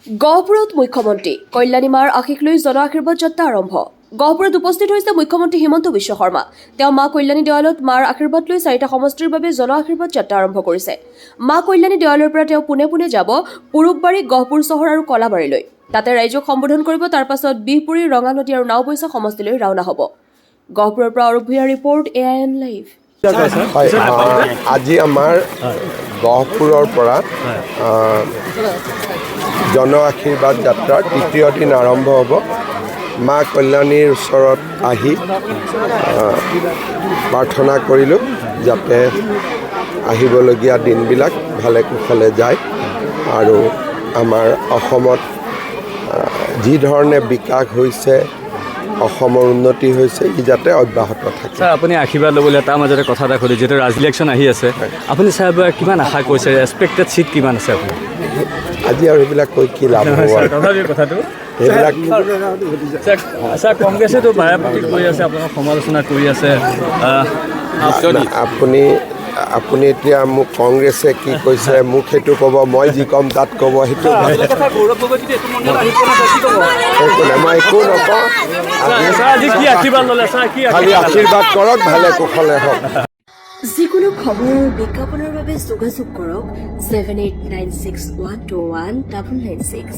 গহপুৰত মুখ্যমন্ত্ৰী কল্যাণী মাৰ আশীষ লৈ জন আশীৰ্বাদ যাত্ৰা আৰম্ভ। গহপুৰত উপস্থিত হৈছে মুখ্যমন্ত্ৰী হিমন্ত বিশ্ব শৰ্মা। তেওঁ মা কল্যাণী দেৱালয়ত মাৰ আশীৰ্বাদ লৈ 4টা সমষ্টিৰ বাবে জন আশীৰ্বাদ যাত্ৰা আৰম্ভ কৰিছে। মা কল্যাণী দেৱালয়ৰ পৰা তেওঁ পোনে পোনে যাব পুৰুববাৰী, গহপুৰ চহৰ আৰু কলাবাৰীলৈ। তাতে ৰাইজক সম্বোধন কৰিব। তাৰ পাছত বিহপুৰী, ৰঙানদী আৰু নাওবৈচা সমষ্টিলৈ ৰাওনা হ'ব। গহপুৰৰ পৰা অৰূপ ভূঞাৰ ৰিপৰ্ট, AIN লাইভ। আজি আমাৰ গহপুৰৰ পৰা জন আশীৰ্বাদ যাত্ৰাৰ তৃতীয় দিন আৰম্ভ হ'ব। মা কল্যাণীৰ ওচৰত আহি প্ৰাৰ্থনা কৰিলোঁ যাতে আহিবলগীয়া দিনবিলাক ভালে কুশলে যায় আৰু আমাৰ অসমত যি ধৰণে বিকাশ হৈছে, অসমৰ উন্নতি হৈছে, ই যাতে অব্যাহত থাকে। ছাৰ, আপুনি আশীৰ্বাদ ল'বলৈ তাৰ মাজতে কথা এটা সুধি, যিহেতু ইলেকশ্যন আহি আছে, আপুনি ছাৰ কিমান আশা কৰিছে? এক্সপেক্টেড ছিট কিমান আছে আপুনি? আজি আৰু এইবিলাক কৈ কি লাভ হ'ব? কথাটো সেইবিলাক ছাৰ, কংগ্ৰেছেতো বাৰেপতি কৰি আছে, আপোনাক সমালোচনা কৰি আছে। আপুনি এতিয়া মোক কংগ্ৰেছে কি কৈছে মোক সেইটো ক'ব, মই যি ক'ম তাত ক'ব, সেইটো একো নাই, মই একো নকওঁ। খালি আশীৰ্বাদ কৰক, ভালে কুশলে হওক। যিকোনো খবৰ বিজ্ঞাপনৰ বাবে যোগাযোগ কৰক 7896121996।